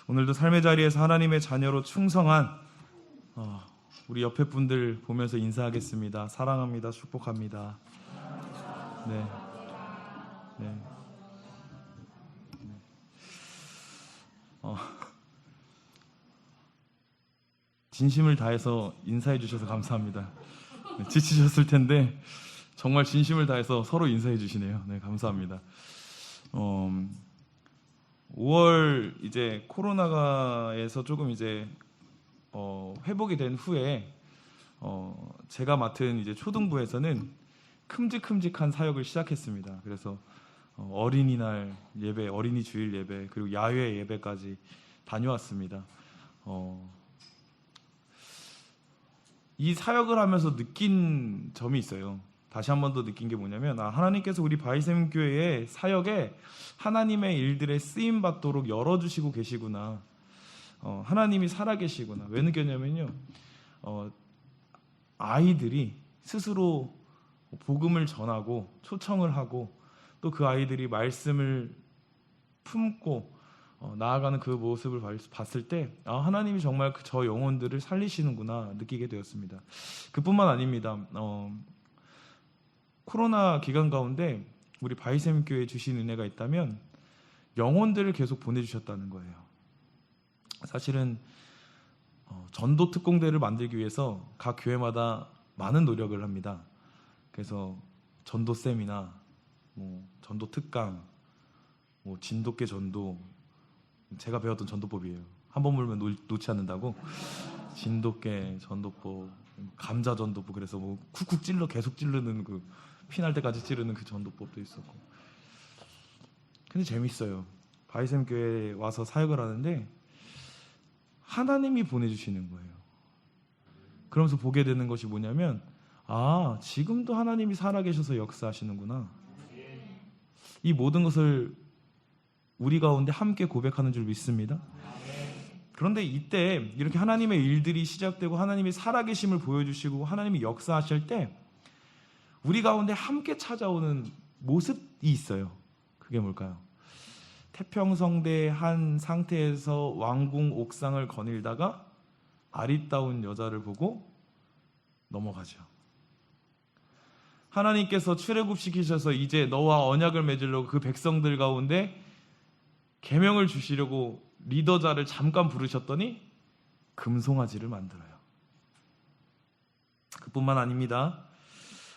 오늘도 삶의 자리에서 하나님의 자녀로 충성한 우리 옆에 분들 보면서 인사하겠습니다. 사랑합니다. 축복합니다. 네. 네. 진심을 다해서 인사해 주셔서 감사합니다. 네, 지치셨을 텐데 정말 진심을 다해서 서로 인사해 주시네요. 네, 감사합니다. 5월 이제 코로나가에서 조금 이제 회복이 된 후에 제가 맡은 이제 초등부에서는 큼직큼직한 사역을 시작했습니다. 그래서 어린이날 예배, 어린이 주일 예배, 그리고 야외 예배까지 다녀왔습니다. 이 사역을 하면서 느낀 점이 있어요. 다시 한 번 더 느낀 게 뭐냐면 하나님께서 우리 바이샘 교회의 사역에 하나님의 일들에 쓰임 받도록 열어주시고 계시구나. 하나님이 살아계시구나. 왜 느꼈냐면요, 아이들이 스스로 복음을 전하고 초청을 하고 또 그 아이들이 말씀을 품고 나아가는 그 모습을 봤을 때 하나님이 정말 저 영혼들을 살리시는구나 느끼게 되었습니다. 그뿐만 아닙니다. 코로나 기간 가운데 우리 바이샘 교회에 주신 은혜가 있다면 영혼들을 계속 보내주셨다는 거예요. 사실은 전도 특공대를 만들기 위해서 각 교회마다 많은 노력을 합니다. 그래서 전도 세미나, 전도 특강, 진돗개 전도, 제가 배웠던 전도법이에요. 한 번 물면 놓지 않는다고. 진돗개 전도법, 감자 전도법. 그래서 쿡쿡 찔러 계속 찌르는 그 피날 때까지 찌르는 그 전도법도 있었고. 근데 재밌어요. 바이샘 교회에 와서 사역을 하는데 하나님이 보내주시는 거예요. 그러면서 보게 되는 것이 뭐냐면 지금도 하나님이 살아계셔서 역사하시는구나. 이 모든 것을 우리 가운데 함께 고백하는 줄 믿습니다. 그런데 이때 이렇게 하나님의 일들이 시작되고 하나님이 살아계심을 보여주시고 하나님이 역사하실 때 우리 가운데 함께 찾아오는 모습이 있어요. 그게 뭘까요? 태평성대 한 상태에서 왕궁 옥상을 거닐다가 아리따운 여자를 보고 넘어가죠. 하나님께서 출애굽시키셔서 이제 너와 언약을 맺으려고 그 백성들 가운데 계명을 주시려고 리더자를 잠깐 부르셨더니 금송아지를 만들어요. 그뿐만 아닙니다.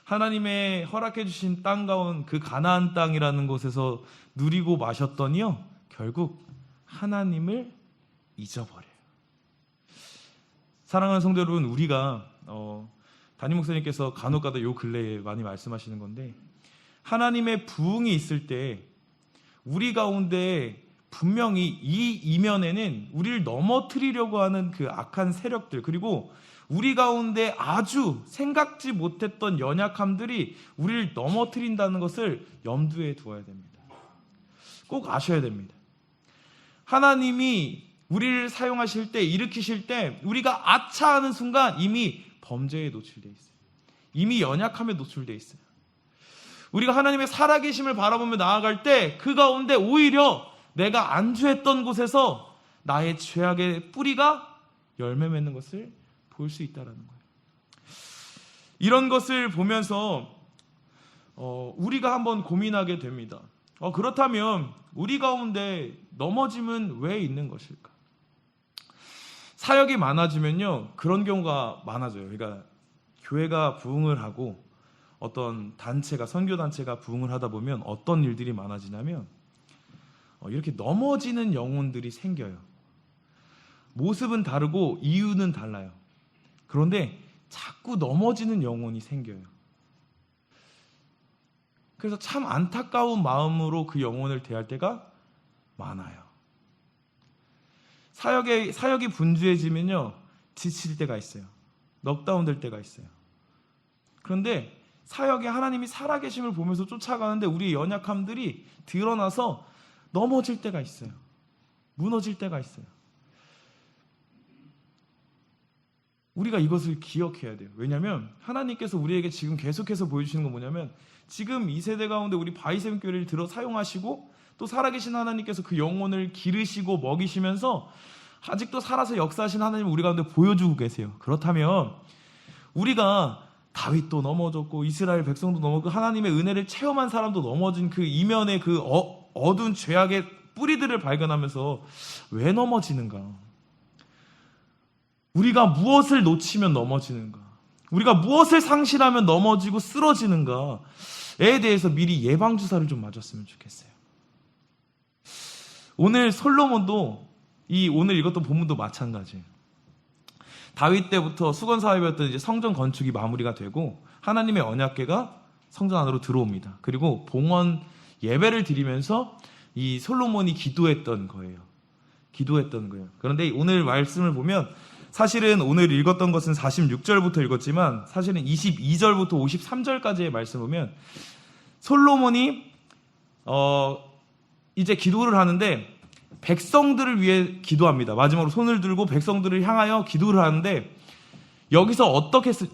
하나님의 허락해 주신 땅 가운 그 가나안 땅이라는 곳에서 누리고 마셨더니요, 결국 하나님을 잊어버려요. 사랑하는 성도 여러분, 우리가 담임 목사님께서 간혹가다 요 근래에 많이 말씀하시는 건데, 하나님의 부흥이 있을 때 우리 가운데 분명히 이 이면에는 우리를 넘어뜨리려고 하는 그 악한 세력들, 그리고 우리 가운데 아주 생각지 못했던 연약함들이 우리를 넘어뜨린다는 것을 염두에 두어야 됩니다. 꼭 아셔야 됩니다. 하나님이 우리를 사용하실 때, 일으키실 때 우리가 아차하는 순간 이미 범죄에 노출되어 있어요. 이미 연약함에 노출되어 있어요. 우리가 하나님의 살아계심을 바라보며 나아갈 때 그 가운데 오히려 내가 안주했던 곳에서 나의 죄악의 뿌리가 열매 맺는 것을 볼 수 있다는 거예요. 이런 것을 보면서 우리가 한번 고민하게 됩니다. 그렇다면 우리 가운데 넘어짐은 왜 있는 것일까? 사역이 많아지면요, 그런 경우가 많아져요. 그러니까 교회가 부흥을 하고 어떤 단체가, 선교단체가 부흥을 하다 보면 어떤 일들이 많아지냐면 이렇게 넘어지는 영혼들이 생겨요. 모습은 다르고 이유는 달라요. 그런데 자꾸 넘어지는 영혼이 생겨요. 그래서 참 안타까운 마음으로 그 영혼을 대할 때가 많아요. 사역이 분주해지면요, 지칠 때가 있어요. 넉다운 될 때가 있어요. 그런데 사역에 하나님이 살아계심을 보면서 쫓아가는데 우리의 연약함들이 드러나서 넘어질 때가 있어요. 무너질 때가 있어요. 우리가 이것을 기억해야 돼요. 왜냐하면 하나님께서 우리에게 지금 계속해서 보여주시는 건 뭐냐면 지금 이 세대 가운데 우리 바이샘 교회를 들어 사용하시고 또 살아계신 하나님께서 그 영혼을 기르시고 먹이시면서 아직도 살아서 역사하신 하나님을 우리 가운데 보여주고 계세요. 그렇다면 우리가 다윗도 넘어졌고 이스라엘 백성도 넘어졌고 하나님의 은혜를 체험한 사람도 넘어진 그 이면의 그 어두운 죄악의 뿌리들을 발견하면서 왜 넘어지는가? 우리가 무엇을 놓치면 넘어지는가? 우리가 무엇을 상실하면 넘어지고 쓰러지는가에 대해서 미리 예방주사를 좀 맞았으면 좋겠어요. 오늘 솔로몬도 오늘 읽었던 본문도 마찬가지예요. 다윗 때부터 수건사업이었던 이제 성전 건축이 마무리가 되고 하나님의 언약궤가 성전 안으로 들어옵니다. 그리고 봉헌 예배를 드리면서 이 솔로몬이 기도했던 거예요. 그런데 오늘 말씀을 보면 사실은 오늘 읽었던 것은 46절부터 읽었지만 사실은 22절부터 53절까지의 말씀을 보면 솔로몬이 이제 기도를 하는데 백성들을 위해 기도합니다. 마지막으로 손을 들고 백성들을 향하여 기도를 하는데 여기서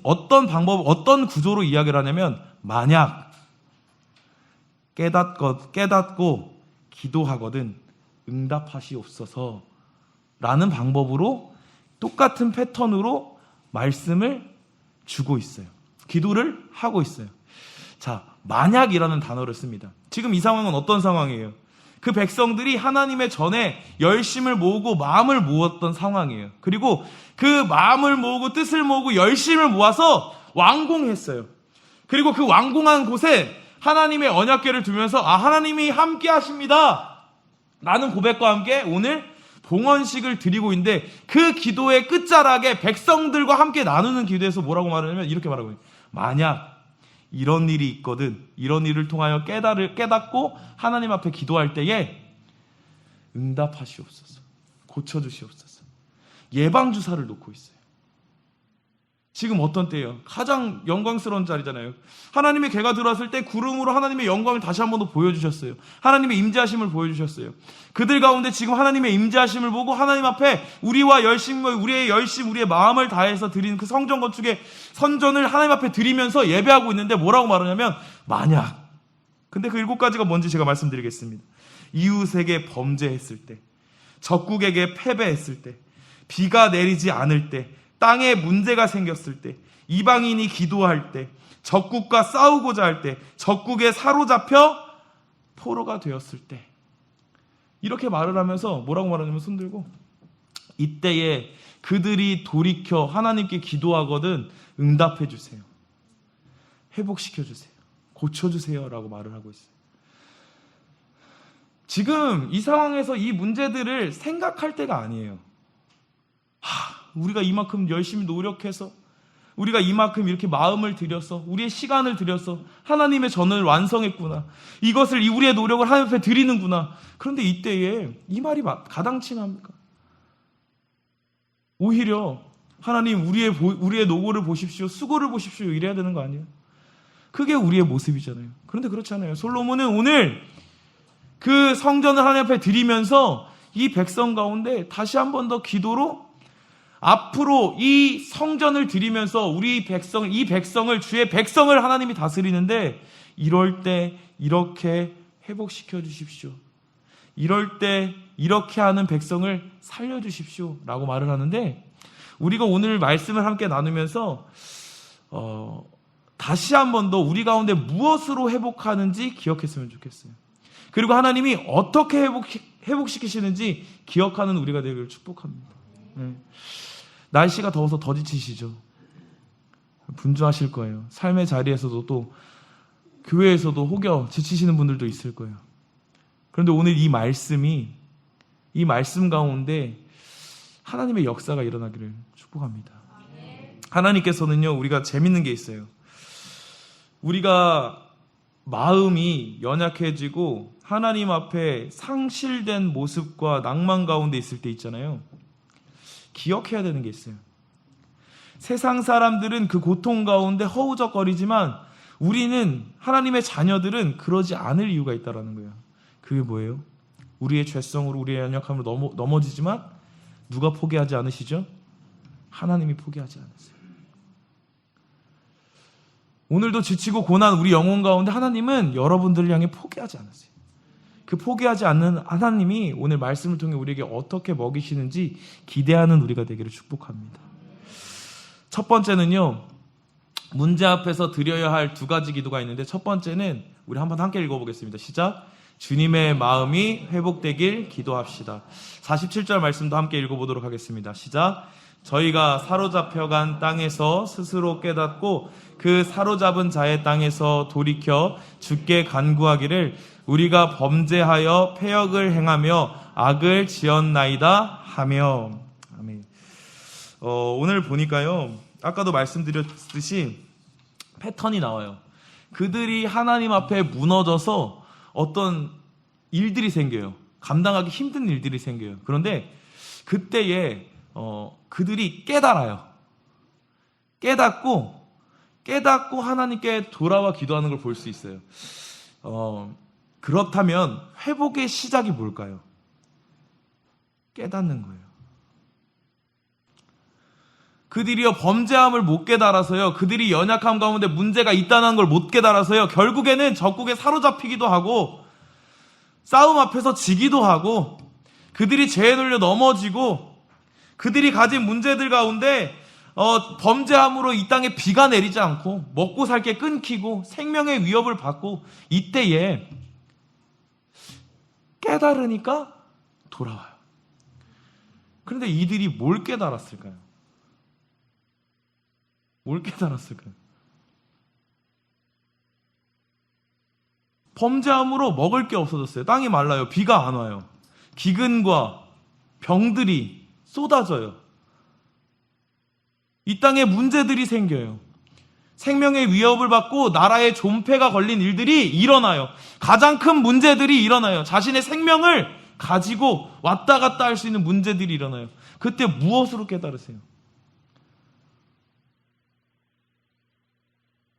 어떤 방법, 어떤 구조로 이야기를 하냐면 만약 깨닫고 기도하거든 응답하시옵소서 라는 방법으로 똑같은 패턴으로 말씀을 주고 있어요. 기도를 하고 있어요. 자, 만약이라는 단어를 씁니다. 지금 이 상황은 어떤 상황이에요? 그 백성들이 하나님의 전에 열심을 모으고 마음을 모았던 상황이에요. 그리고 그 마음을 모으고 뜻을 모으고 열심을 모아서 완공했어요. 그리고 그 완공한 곳에 하나님의 언약궤를 두면서 하나님이 함께 하십니다 라는 고백과 함께 오늘 봉헌식을 드리고 있는데 그 기도의 끝자락에 백성들과 함께 나누는 기도에서 뭐라고 말하냐면 이렇게 말하고 있어요. 만약 이런 일이 있거든 이런 일을 통하여 깨닫고 하나님 앞에 기도할 때에 응답하시옵소서, 고쳐주시옵소서. 예방주사를 놓고 있어요. 지금 어떤 때예요? 가장 영광스러운 자리잖아요. 하나님의 궤가 들어왔을 때 구름으로 하나님의 영광을 다시 한 번 더 보여주셨어요. 하나님의 임재하심을 보여주셨어요. 그들 가운데 지금 하나님의 임재하심을 보고 하나님 앞에 우리의 열심, 우리의 마음을 다해서 드리는 그 성전 건축의 선전을 하나님 앞에 드리면서 예배하고 있는데 뭐라고 말하냐면 만약. 근데 그 7가지가 뭔지 제가 말씀드리겠습니다. 이웃에게 범죄했을 때, 적국에게 패배했을 때, 비가 내리지 않을 때, 땅에 문제가 생겼을 때, 이방인이 기도할 때, 적국과 싸우고자 할 때, 적국에 사로잡혀 포로가 되었을 때, 이렇게 말을 하면서 뭐라고 말하냐면 손 들고 이때에 그들이 돌이켜 하나님께 기도하거든 응답해 주세요, 회복시켜 주세요, 고쳐 주세요 라고 말을 하고 있어요. 지금 이 상황에서 이 문제들을 생각할 때가 아니에요. 우리가 이만큼 열심히 노력해서 우리가 이만큼 이렇게 마음을 들여서 우리의 시간을 들여서 하나님의 전을 완성했구나, 이것을 우리의 노력을 하나님 앞에 드리는구나. 그런데 이때에 이 말이 가당치합니까? 오히려 하나님 우리의 노고를 보십시오, 수고를 보십시오 이래야 되는 거 아니에요? 그게 우리의 모습이잖아요. 그런데 그렇지 않아요. 솔로몬은 오늘 그 성전을 하나님 앞에 드리면서 이 백성 가운데 다시 한 번 더 기도로 앞으로 이 성전을 드리면서 이 백성을, 주의 백성을 하나님이 다스리는데 이럴 때 이렇게 회복시켜 주십시오, 이럴 때 이렇게 하는 백성을 살려주십시오 라고 말을 하는데, 우리가 오늘 말씀을 함께 나누면서 다시 한 번 더 우리 가운데 무엇으로 회복하는지 기억했으면 좋겠어요. 그리고 하나님이 어떻게 회복시키시는지 기억하는 우리가 되기를 축복합니다. 날씨가 더워서 더 지치시죠? 분주하실 거예요. 삶의 자리에서도 또 교회에서도 혹여 지치시는 분들도 있을 거예요. 그런데 오늘 이 말씀 가운데 하나님의 역사가 일어나기를 축복합니다. 하나님께서는요, 우리가 재밌는 게 있어요. 우리가 마음이 연약해지고 하나님 앞에 상실된 모습과 낭만 가운데 있을 때 있잖아요. 기억해야 되는 게 있어요. 세상 사람들은 그 고통 가운데 허우적거리지만 우리는, 하나님의 자녀들은 그러지 않을 이유가 있다는 거예요. 그게 뭐예요? 우리의 죄성으로, 우리의 연약함으로 넘어지지만 누가 포기하지 않으시죠? 하나님이 포기하지 않으세요. 오늘도 지치고 고난 우리 영혼 가운데 하나님은 여러분들을 향해 포기하지 않으세요. 그 포기하지 않는 하나님이 오늘 말씀을 통해 우리에게 어떻게 먹이시는지 기대하는 우리가 되기를 축복합니다. 첫 번째는요, 문제 앞에서 드려야 할 두 가지 기도가 있는데, 첫 번째는 우리 한번 함께 읽어보겠습니다. 시작. 주님의 마음이 회복되길 기도합시다. 47절 말씀도 함께 읽어보도록 하겠습니다. 시작. 저희가 사로잡혀간 땅에서 스스로 깨닫고 그 사로잡은 자의 땅에서 돌이켜 주께 간구하기를 우리가 범죄하여 패역을 행하며 악을 지었나이다 하며. 아멘. 오늘 보니까요, 아까도 말씀드렸듯이 패턴이 나와요. 그들이 하나님 앞에 무너져서 어떤 일들이 생겨요. 감당하기 힘든 일들이 생겨요. 그런데 그때에 그들이 깨달아요. 깨닫고 하나님께 돌아와 기도하는 걸 볼 수 있어요. 그렇다면 회복의 시작이 뭘까요? 깨닫는 거예요. 그들이요, 범죄함을 못 깨달아서요, 그들이 연약함 가운데 문제가 있다는 걸 못 깨달아서요, 결국에는 적국에 사로잡히기도 하고 싸움 앞에서 지기도 하고 그들이 죄에 눌려 넘어지고 그들이 가진 문제들 가운데 범죄함으로 이 땅에 비가 내리지 않고 먹고 살 게 끊기고 생명의 위협을 받고, 이때에 깨달으니까 돌아와요. 그런데 이들이 뭘 깨달았을까요? 뭘 깨달았을까요? 범죄함으로 먹을 게 없어졌어요. 땅이 말라요. 비가 안 와요. 기근과 병들이 쏟아져요. 이 땅에 문제들이 생겨요. 생명의 위협을 받고 나라의 존폐가 걸린 일들이 일어나요. 가장 큰 문제들이 일어나요. 자신의 생명을 가지고 왔다 갔다 할 수 있는 문제들이 일어나요. 그때 무엇으로 깨달으세요?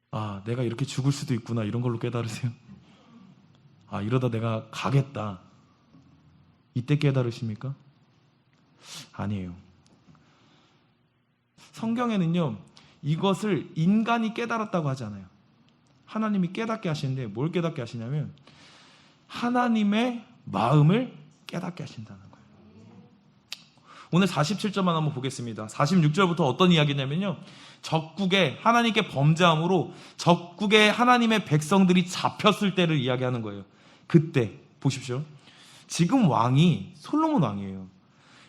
아, 내가 이렇게 죽을 수도 있구나, 이런 걸로 깨달으세요? 아, 이러다 내가 가겠다, 이때 깨달으십니까? 아니에요. 성경에는요, 이것을 인간이 깨달았다고 하지 않아요. 하나님이 깨닫게 하시는데, 뭘 깨닫게 하시냐면 하나님의 마음을 깨닫게 하신다는 거예요. 오늘 47절만 한번 보겠습니다. 46절부터 어떤 이야기냐면요, 적국에 하나님께 범죄함으로 적국에 하나님의 백성들이 잡혔을 때를 이야기하는 거예요. 그때 보십시오. 지금 왕이 솔로몬 왕이에요.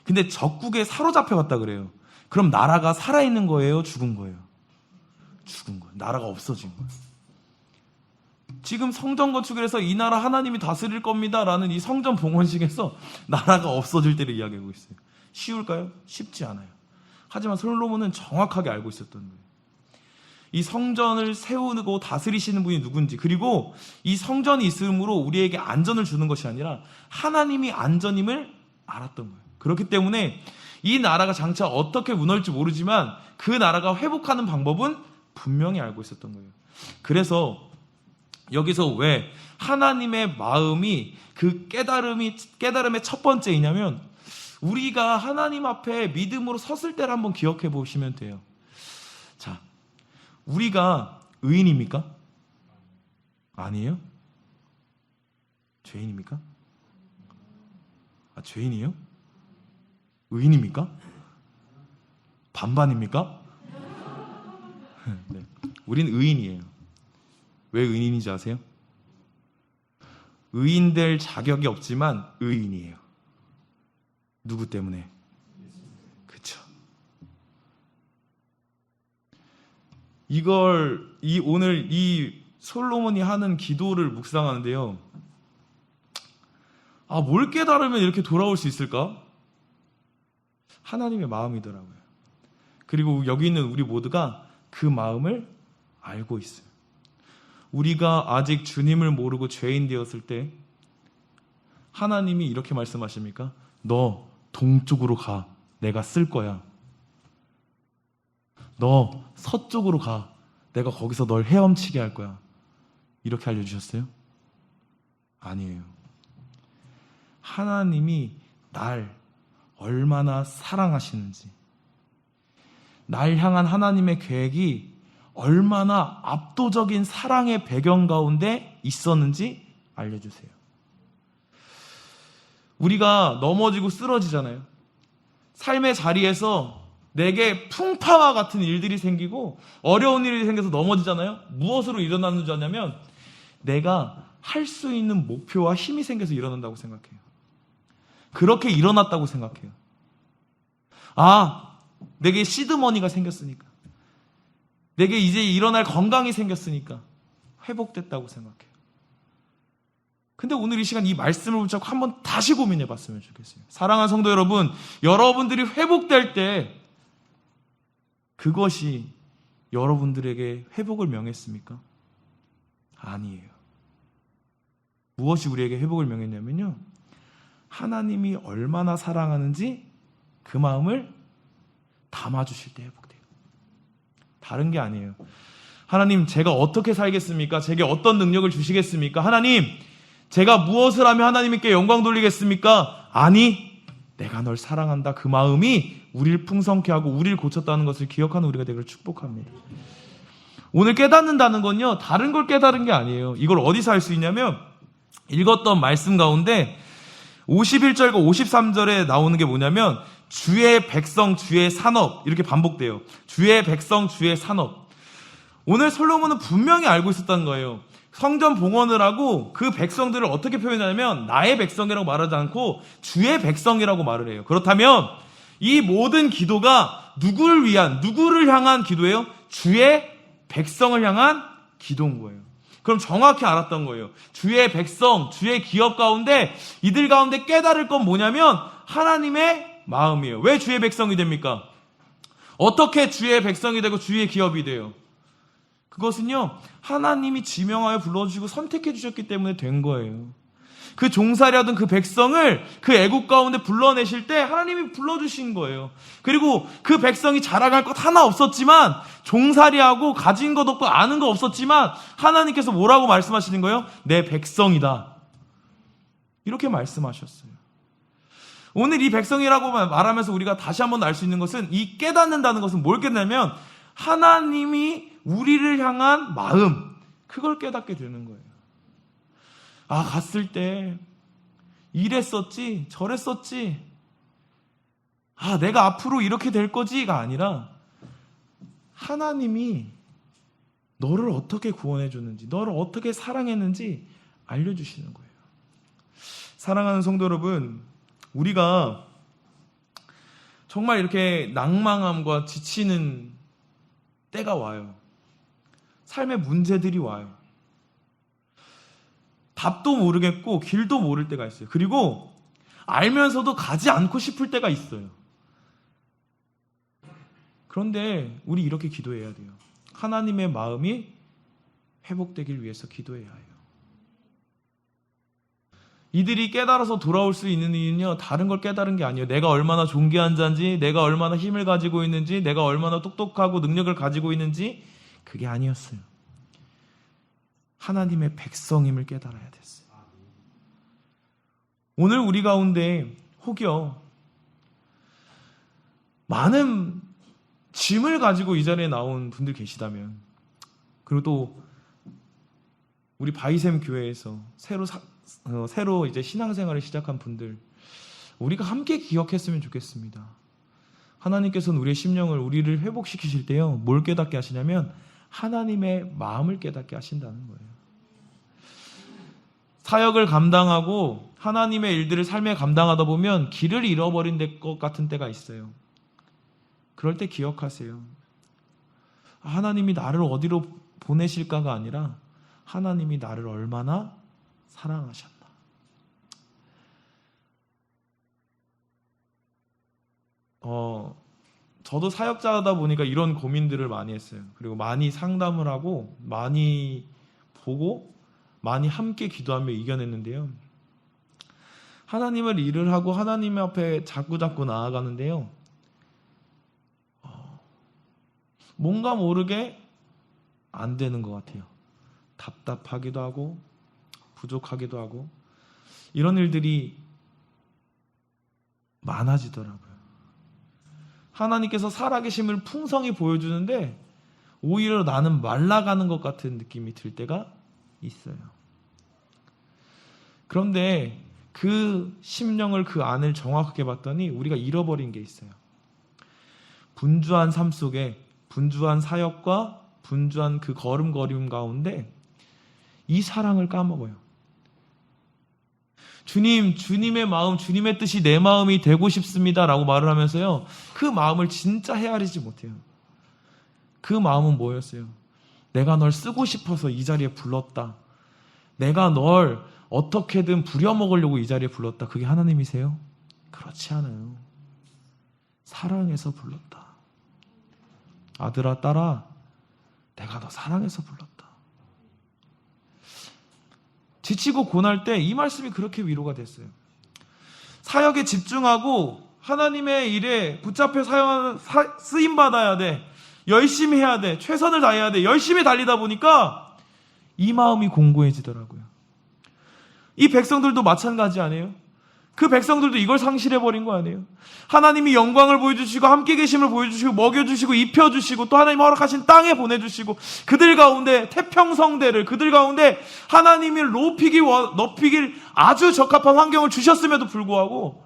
근데 적국에 사로잡혀갔다 그래요. 그럼 나라가 살아있는 거예요? 죽은 거예요? 죽은 거예요. 나라가 없어진 거예요. 지금 성전 건축을 해서 이 나라 하나님이 다스릴 겁니다 라는 이 성전 봉헌식에서 나라가 없어질 때를 이야기하고 있어요. 쉬울까요? 쉽지 않아요. 하지만 솔로몬은 정확하게 알고 있었던 거예요. 이 성전을 세우고 다스리시는 분이 누군지, 그리고 이 성전이 있음으로 우리에게 안전을 주는 것이 아니라 하나님이 안전임을 알았던 거예요. 그렇기 때문에 이 나라가 장차 어떻게 무너질지 모르지만 그 나라가 회복하는 방법은 분명히 알고 있었던 거예요. 그래서 여기서 왜 하나님의 마음이 그 깨달음의 첫 번째이냐면, 우리가 하나님 앞에 믿음으로 섰을 때를 한번 기억해 보시면 돼요. 자, 우리가 의인입니까? 아니에요? 죄인입니까? 아, 죄인이에요? 의인입니까? 반반입니까? 네. 우린 의인이에요. 왜 의인인지 아세요? 의인 될 자격이 없지만 의인이에요. 누구 때문에? 그쵸. 오늘 이 솔로몬이 하는 기도를 묵상하는데요, 아, 뭘 깨달으면 이렇게 돌아올 수 있을까? 하나님의 마음이더라고요. 그리고 여기 있는 우리 모두가 그 마음을 알고 있어요. 우리가 아직 주님을 모르고 죄인 되었을 때 하나님이 이렇게 말씀하십니까? 너 동쪽으로 가. 내가 쓸 거야. 너 서쪽으로 가. 내가 거기서 널 헤엄치게 할 거야. 이렇게 알려주셨어요? 아니에요. 하나님이 날 얼마나 사랑하시는지, 날 향한 하나님의 계획이 얼마나 압도적인 사랑의 배경 가운데 있었는지 알려주세요. 우리가 넘어지고 쓰러지잖아요. 삶의 자리에서 내게 풍파와 같은 일들이 생기고 어려운 일이 생겨서 넘어지잖아요. 무엇으로 일어나는 줄 아냐면 내가 할 수 있는 목표와 힘이 생겨서 일어난다고 생각해요. 그렇게 일어났다고 생각해요. 내게 시드머니가 생겼으니까, 내게 이제 일어날 건강이 생겼으니까 회복됐다고 생각해요. 근데 오늘 이 시간 이 말씀을 붙잡고 한번 다시 고민해 봤으면 좋겠어요. 사랑하는 성도 여러분, 여러분들이 회복될 때 그것이 여러분들에게 회복을 명했습니까? 아니에요. 무엇이 우리에게 회복을 명했냐면요, 하나님이 얼마나 사랑하는지 그 마음을 담아주실 때 회복돼요. 다른 게 아니에요. 하나님, 제가 어떻게 살겠습니까? 제게 어떤 능력을 주시겠습니까? 하나님, 제가 무엇을 하면 하나님께 영광 돌리겠습니까? 아니, 내가 널 사랑한다. 그 마음이 우리를 풍성케 하고 우리를 고쳤다는 것을 기억하는 우리가 되기를 축복합니다. 오늘 깨닫는다는 건요, 다른 걸 깨달은 게 아니에요. 이걸 어디서 할 수 있냐면, 읽었던 말씀 가운데 51절과 53절에 나오는 게 뭐냐면, 주의 백성, 주의 산업, 이렇게 반복돼요. 주의 백성, 주의 산업. 오늘 솔로몬은 분명히 알고 있었다는 거예요. 성전 봉헌을 하고 그 백성들을 어떻게 표현하냐면 나의 백성이라고 말하지 않고 주의 백성이라고 말을 해요. 그렇다면 이 모든 기도가 누구를 향한 기도예요? 주의 백성을 향한 기도인 거예요. 그럼 정확히 알았던 거예요. 주의 백성, 주의 기업 가운데 이들 가운데 깨달을 건 뭐냐면 하나님의 마음이에요. 왜 주의 백성이 됩니까? 어떻게 주의 백성이 되고 주의 기업이 돼요? 그것은요, 하나님이 지명하여 불러주시고 선택해 주셨기 때문에 된 거예요. 그 종살이하던 그 백성을 그 애국 가운데 불러내실 때 하나님이 불러주신 거예요. 그리고 그 백성이 자랑할 것 하나 없었지만, 종살이하고 가진 것 없고 아는 거 없었지만 하나님께서 뭐라고 말씀하시는 거예요? 내 백성이다, 이렇게 말씀하셨어요. 오늘 이 백성이라고 말하면서 우리가 다시 한번 알 수 있는 것은, 이 깨닫는다는 것은 뭘 깨닫냐면 하나님이 우리를 향한 마음, 그걸 깨닫게 되는 거예요. 갔을 때 이랬었지, 저랬었지, 내가 앞으로 이렇게 될 거지가 아니라 하나님이 너를 어떻게 구원해 줬는지, 너를 어떻게 사랑했는지 알려주시는 거예요. 사랑하는 성도 여러분, 우리가 정말 이렇게 낭망함과 지치는 때가 와요. 삶의 문제들이 와요. 답도 모르겠고 길도 모를 때가 있어요. 그리고 알면서도 가지 않고 싶을 때가 있어요. 그런데 우리 이렇게 기도해야 돼요. 하나님의 마음이 회복되길 위해서 기도해야 해요. 이들이 깨달아서 돌아올 수 있는 이유는요, 다른 걸 깨달은 게 아니에요. 내가 얼마나 존귀한 자인지, 내가 얼마나 힘을 가지고 있는지, 내가 얼마나 똑똑하고 능력을 가지고 있는지, 그게 아니었어요. 하나님의 백성임을 깨달아야 됐어요. 오늘 우리 가운데 혹여 많은 짐을 가지고 이 자리에 나온 분들 계시다면, 그리고 또 우리 바이샘 교회에서 새로 이제 신앙생활을 시작한 분들, 우리가 함께 기억했으면 좋겠습니다. 하나님께서는 우리의 심령을, 우리를 회복시키실 때요, 뭘 깨닫게 하시냐면 하나님의 마음을 깨닫게 하신다는 거예요. 사역을 감당하고 하나님의 일들을 삶에 감당하다 보면 길을 잃어버린 것 같은 때가 있어요. 그럴 때 기억하세요. 하나님이 나를 어디로 보내실까가 아니라 하나님이 나를 얼마나 사랑하셨나. 저도 사역자다 보니까 이런 고민들을 많이 했어요. 그리고 많이 상담을 하고 많이 보고 많이 함께 기도하며 이겨냈는데요. 하나님을 일을 하고 하나님 앞에 자꾸 나아가는데요, 뭔가 모르게 안 되는 것 같아요. 답답하기도 하고 부족하기도 하고 이런 일들이 많아지더라고요. 하나님께서 살아계심을 풍성히 보여주는데 오히려 나는 말라가는 것 같은 느낌이 들 때가 있어요. 그런데 그 심령을, 그 안을 정확하게 봤더니 우리가 잃어버린 게 있어요. 분주한 삶 속에, 분주한 사역과 분주한 그 걸음걸음 가운데 이 사랑을 까먹어요. 주님, 주님의 마음, 주님의 뜻이 내 마음이 되고 싶습니다 라고 말을 하면서요, 그 마음을 진짜 헤아리지 못해요. 그 마음은 뭐였어요? 내가 널 쓰고 싶어서 이 자리에 불렀다. 내가 널 어떻게든 부려먹으려고 이 자리에 불렀다. 그게 하나님이세요? 그렇지 않아요. 사랑해서 불렀다. 아들아, 딸아, 내가 너 사랑해서 불렀다. 지치고 고날 때 이 말씀이 그렇게 위로가 됐어요. 사역에 집중하고 하나님의 일에 붙잡혀 쓰임받아야 돼. 열심히 해야 돼. 최선을 다해야 돼. 열심히 달리다 보니까 이 마음이 공고해지더라고요. 이 백성들도 마찬가지 아니에요? 그 백성들도 이걸 상실해버린 거 아니에요? 하나님이 영광을 보여주시고 함께 계심을 보여주시고 먹여주시고 입혀주시고 또 하나님 허락하신 땅에 보내주시고 그들 가운데 태평성대를, 그들 가운데 하나님이 높이길 아주 적합한 환경을 주셨음에도 불구하고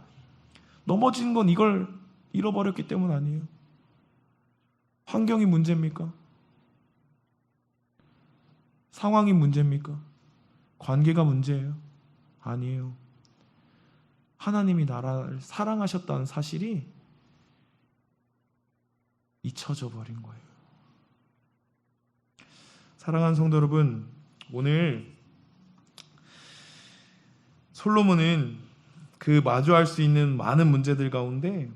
넘어진 건 이걸 잃어버렸기 때문 아니에요? 환경이 문제입니까? 상황이 문제입니까? 관계가 문제예요? 아니에요. 하나님이 나라를 사랑하셨다는 사실이 잊혀져 버린 거예요. 사랑하는 성도 여러분, 오늘 솔로몬은 그 마주할 수 있는 많은 문제들 가운데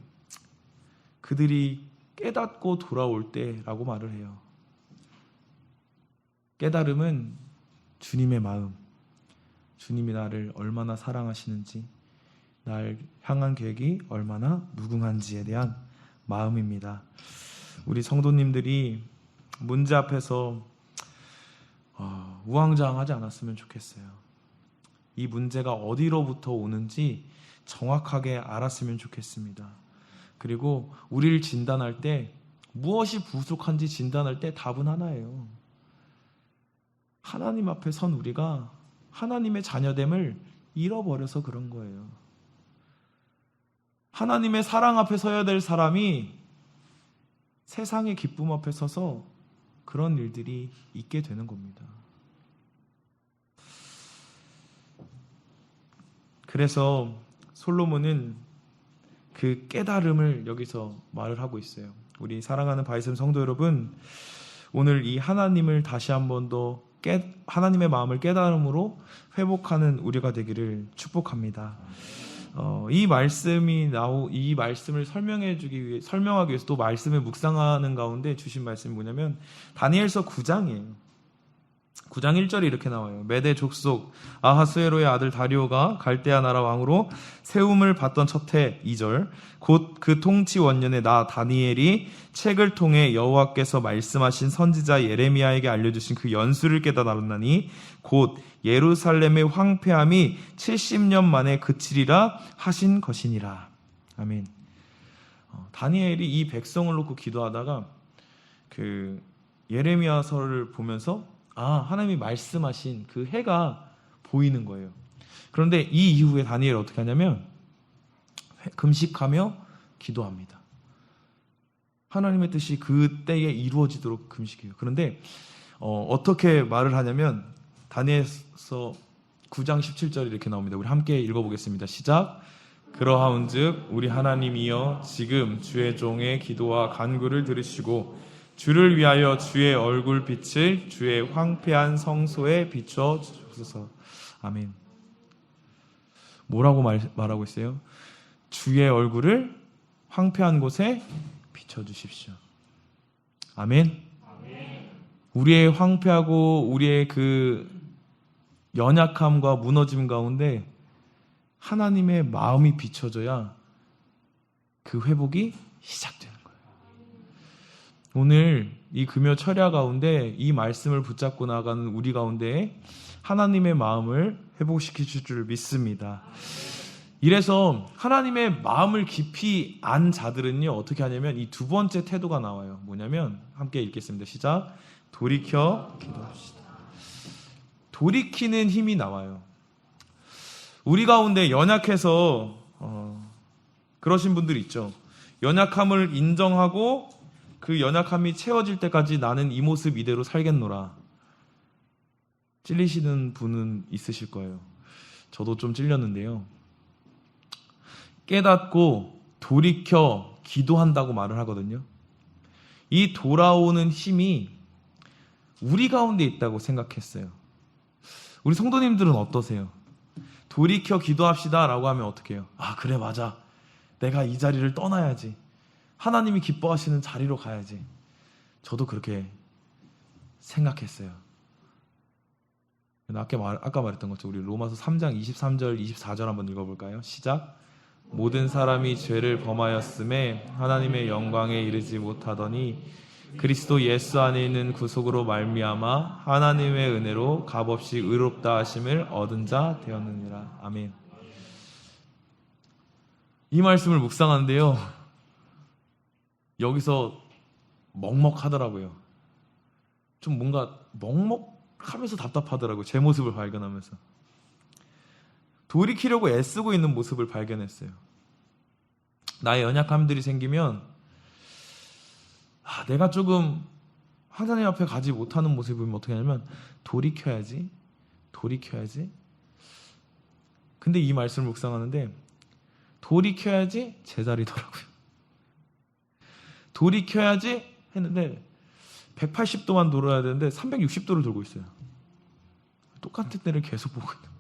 그들이 깨닫고 돌아올 때라고 말을 해요. 깨달음은 주님의 마음, 주님이 나를 얼마나 사랑하시는지, 날 향한 계획이 얼마나 무궁한지에 대한 마음입니다. 우리 성도님들이 문제 앞에서 우왕좌왕하지 않았으면 좋겠어요. 이 문제가 어디로부터 오는지 정확하게 알았으면 좋겠습니다. 그리고 우리를 진단할 때, 무엇이 부족한지 진단할 때 답은 하나예요. 하나님 앞에 선 우리가 하나님의 자녀됨을 잃어버려서 그런 거예요. 하나님의 사랑 앞에 서야 될 사람이 세상의 기쁨 앞에 서서 그런 일들이 있게 되는 겁니다. 그래서 솔로몬은 그 깨달음을 여기서 말을 하고 있어요. 우리 사랑하는 바이섬 성도 여러분, 오늘 이 하나님을 다시 한 번 더 하나님의 마음을 깨달음으로 회복하는 우리가 되기를 축복합니다. 이 말씀을 설명하기 위해서 또 말씀을 묵상하는 가운데 주신 말씀이 뭐냐면 다니엘서 9장이에요. 9장 1절에 이렇게 나와요. 메대 족속 아하수에로의 아들 다리오가 갈대아 나라 왕으로 세움을 받던 첫해 2절 곧 그 통치 원년에 나 다니엘이 책을 통해 여호와께서 말씀하신 선지자 예레미야에게 알려주신 그 연수를 깨달았나니 곧 예루살렘의 황폐함이 70년 만에 그치리라 하신 것이니라. 아멘. 다니엘이 이 백성을 놓고 기도하다가 그 예레미야서를 보면서 하나님이 말씀하신 그 해가 보이는 거예요. 그런데 이 이후에 다니엘이 어떻게 하냐면 금식하며 기도합니다. 하나님의 뜻이 그때에 이루어지도록 금식해요. 그런데 어떻게 말을 하냐면 다니엘서 9장 17절 이렇게 나옵니다. 우리 함께 읽어보겠습니다. 시작. 그러하온즉 우리 하나님이여 지금 주의 종의 기도와 간구를 들으시고 주를 위하여 주의 얼굴 빛을 주의 황폐한 성소에 비춰 주소서. 아멘. 뭐라고 말하고 있어요? 주의 얼굴을 황폐한 곳에 비춰 주십시오. 아멘. 우리의 황폐하고 우리의 그 연약함과 무너짐 가운데 하나님의 마음이 비춰져야 그 회복이 시작되는 거예요. 오늘 이 금요 철야 가운데 이 말씀을 붙잡고 나가는 우리 가운데 하나님의 마음을 회복시키실 줄 믿습니다. 이래서 하나님의 마음을 깊이 안 자들은요, 어떻게 하냐면 이 두 번째 태도가 나와요. 뭐냐면 함께 읽겠습니다. 시작. 돌이켜 기도합시다. 돌이키는 힘이 나와요. 우리 가운데 연약해서 그러신 분들 있죠. 연약함을 인정하고 그 연약함이 채워질 때까지 나는 이 모습 이대로 살겠노라. 찔리시는 분은 있으실 거예요. 저도 좀 찔렸는데요. 깨닫고 돌이켜 기도한다고 말을 하거든요. 이 돌아오는 힘이 우리 가운데 있다고 생각했어요. 우리 성도님들은 어떠세요? 돌이켜 기도합시다 라고 하면 어떻게 해요? 아, 그래, 맞아. 내가 이 자리를 떠나야지. 하나님이 기뻐하시는 자리로 가야지. 저도 그렇게 생각했어요. 아까 말했던 것처럼 우리 로마서 3장 23절 24절 한번 읽어볼까요? 시작. 모든 사람이 죄를 범하였음에 하나님의 영광에 이르지 못하더니 그리스도 예수 안에 있는 구속으로 말미암아 하나님의 은혜로 값없이 의롭다 하심을 얻은 자 되었느니라. 아멘. 이 말씀을 묵상하는데요, 여기서 먹먹하더라고요. 좀 뭔가 먹먹하면서 답답하더라고요. 제 모습을 발견하면서. 돌이키려고 애쓰고 있는 모습을 발견했어요. 나의 연약함들이 생기면 내가 조금 하나님 앞에 가지 못하는 모습이면 어떻게 하냐면 돌이켜야지. 근데 이 말씀을 묵상하는데 돌이켜야지 제자리더라고요. 돌이켜야지 했는데 180도만 돌아야 되는데 360도를 돌고 있어요. 똑같은 데를 계속 보고 있는.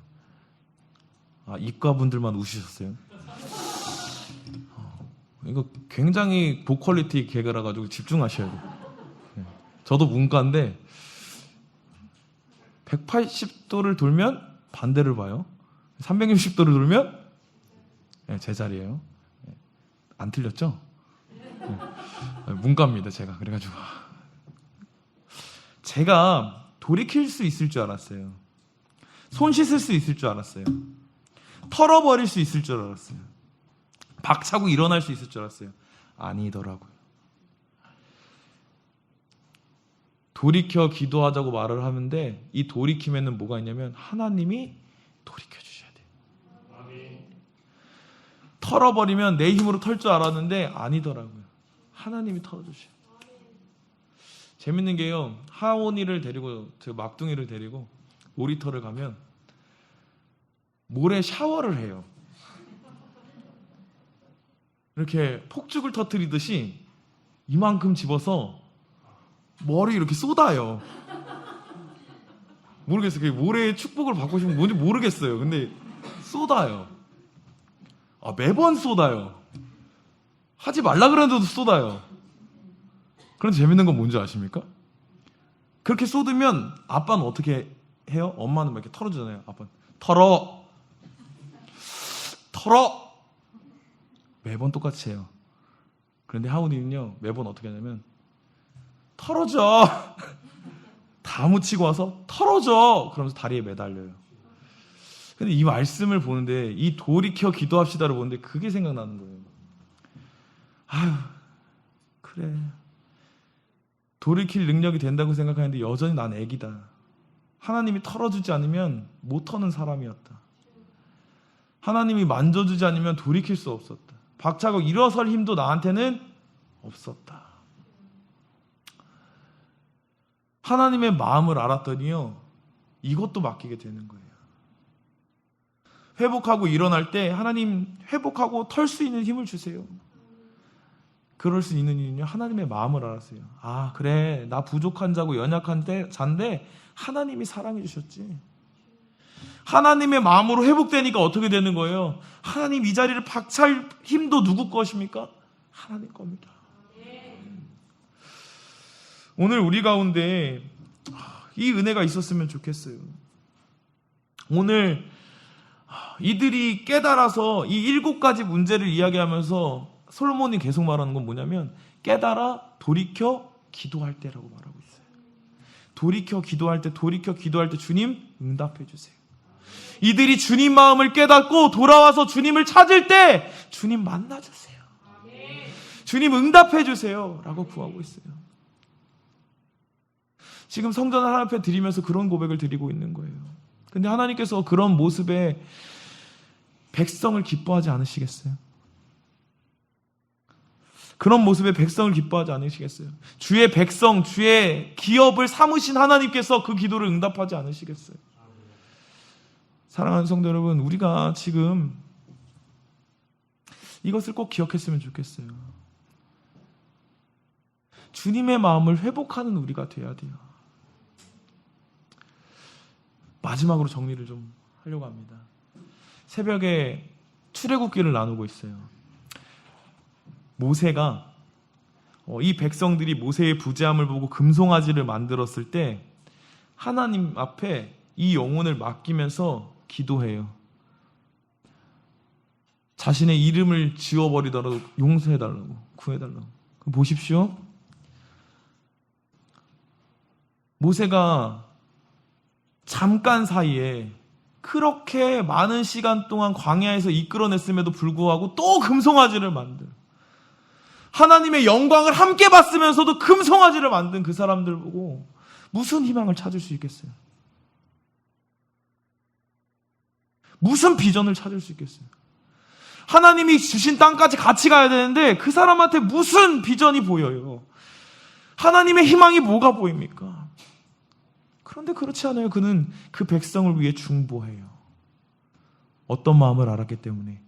이과분들만 우시셨어요. 이거 굉장히 고퀄리티 개그라 가지고 집중하셔야 돼요. 저도 문과인데 180도를 돌면 반대를 봐요. 360도를 돌면 제자리예요. 안 틀렸죠? 문과입니다, 제가. 그래가지고 제가 돌이킬 수 있을 줄 알았어요. 손 씻을 수 있을 줄 알았어요. 털어버릴 수 있을 줄 알았어요. 박차고 일어날 수 있을 줄 알았어요. 아니더라고요. 돌이켜 기도하자고 말을 하는데 이 돌이킴에는 뭐가 있냐면 하나님이 돌이켜 주셔야 돼요. 털어버리면 내 힘으로 털 줄 알았는데 아니더라고요. 하나님이 털어주셔요. 재밌는 게요, 하온이를 데리고, 저 막둥이를 데리고 놀이터를 가면 모래 샤워를 해요. 이렇게 폭죽을 터뜨리듯이 이만큼 집어서 머리 이렇게 쏟아요. 모르겠어요. 그게 모래의 축복을 받고 싶으면 뭔지 모르겠어요. 근데 쏟아요. 매번 쏟아요. 하지 말라 그랬는데도 쏟아요. 그런데 재밌는 건 뭔지 아십니까? 그렇게 쏟으면 아빠는 어떻게 해요? 엄마는 막 이렇게 털어주잖아요. 아빠는 털어. 매번 똑같이 해요. 그런데 하온이는요, 매번 어떻게 하냐면 털어줘. 다 묻히고 와서 털어줘. 그러면서 다리에 매달려요. 근데 이 말씀을 보는데, 이 돌이켜 기도합시다를 보는데 그게 생각나는 거예요. 그래. 돌이킬 능력이 된다고 생각하는데 여전히 난 애기다. 하나님이 털어주지 않으면 못 터는 사람이었다. 하나님이 만져주지 않으면 돌이킬 수 없었다. 박차고 일어설 힘도 나한테는 없었다. 하나님의 마음을 알았더니요, 이것도 맡기게 되는 거예요. 회복하고 일어날 때 하나님 회복하고 털 수 있는 힘을 주세요. 그럴 수 있는 이유는요, 하나님의 마음을 알았어요. 그래, 나 부족한 자고 연약한 자인데 하나님이 사랑해 주셨지. 하나님의 마음으로 회복되니까 어떻게 되는 거예요? 하나님 이 자리를 박차할 힘도 누구 것입니까? 하나님 겁니다. 오늘 우리 가운데 이 은혜가 있었으면 좋겠어요. 오늘 이들이 깨달아서 이 7가지 문제를 이야기하면서 솔로몬이 계속 말하는 건 뭐냐면 깨달아 돌이켜 기도할 때라고 말하고 있어요. 돌이켜 기도할 때 주님 응답해 주세요. 이들이 주님 마음을 깨닫고 돌아와서 주님을 찾을 때 주님 만나주세요. 주님 응답해 주세요. 라고 구하고 있어요. 지금 성전 하나님 앞에 드리면서 그런 고백을 드리고 있는 거예요. 근데 하나님께서 그런 모습에 백성을 기뻐하지 않으시겠어요? 그런 모습에 백성을 기뻐하지 않으시겠어요? 주의 백성, 주의 기업을 삼으신 하나님께서 그 기도를 응답하지 않으시겠어요? 사랑하는 성도 여러분, 우리가 지금 이것을 꼭 기억했으면 좋겠어요. 주님의 마음을 회복하는 우리가 돼야 돼요. 마지막으로 정리를 좀 하려고 합니다. 새벽에 출애굽기를 나누고 있어요. 모세가 이 백성들이 모세의 부재함을 보고 금송아지를 만들었을 때 하나님 앞에 이 영혼을 맡기면서 기도해요. 자신의 이름을 지워버리더라도 용서해달라고, 구해달라고. 보십시오. 모세가 잠깐 사이에 그렇게 많은 시간 동안 광야에서 이끌어냈음에도 불구하고 또 금송아지를 만든, 하나님의 영광을 함께 봤으면서도 금송아지를 만든 그 사람들 보고 무슨 희망을 찾을 수 있겠어요? 무슨 비전을 찾을 수 있겠어요? 하나님이 주신 땅까지 같이 가야 되는데 그 사람한테 무슨 비전이 보여요? 하나님의 희망이 뭐가 보입니까? 그런데 그렇지 않아요. 그는 그 백성을 위해 중보해요. 어떤 마음을 알았기 때문에?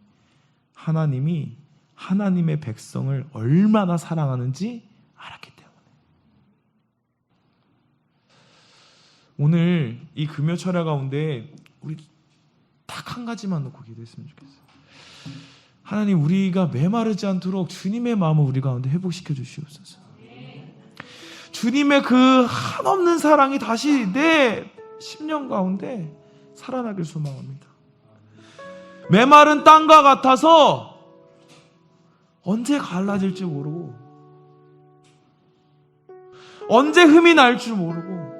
하나님이 하나님의 백성을 얼마나 사랑하는지 알았기 때문에. 오늘 이 금요 철야 가운데 우리 딱 한 가지만 놓고 기도했으면 좋겠어요. 하나님, 우리가 메마르지 않도록 주님의 마음을 우리 가운데 회복시켜 주시옵소서. 주님의 그 한없는 사랑이 다시 내 심령 가운데 살아나길 소망합니다. 메마른 땅과 같아서 언제 갈라질지 모르고, 언제 흠이 날 줄 모르고,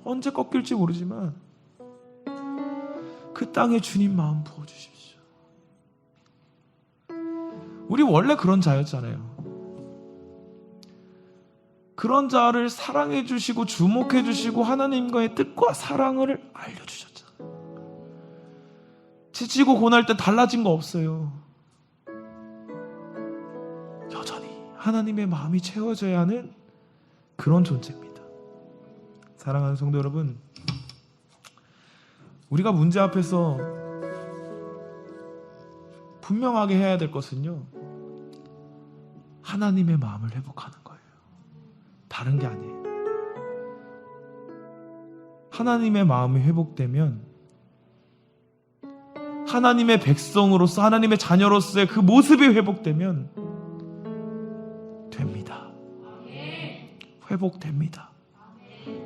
언제 꺾일지 모르지만 그 땅에 주님 마음 부어주십시오. 우리 원래 그런 자였잖아요. 그런 자를 사랑해 주시고 주목해 주시고 하나님과의 뜻과 사랑을 알려주셨잖아요. 지치고 고날 때 달라진 거 없어요. 여전히 하나님의 마음이 채워져야 하는 그런 존재입니다. 사랑하는 성도 여러분, 우리가 문제 앞에서 분명하게 해야 될 것은요, 하나님의 마음을 회복하는 거예요. 다른 게 아니에요. 하나님의 마음이 회복되면 하나님의 백성으로서, 하나님의 자녀로서의 그 모습이 회복되면 됩니다. 회복됩니다.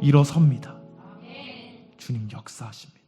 일어섭니다. 주님 역사하십니다.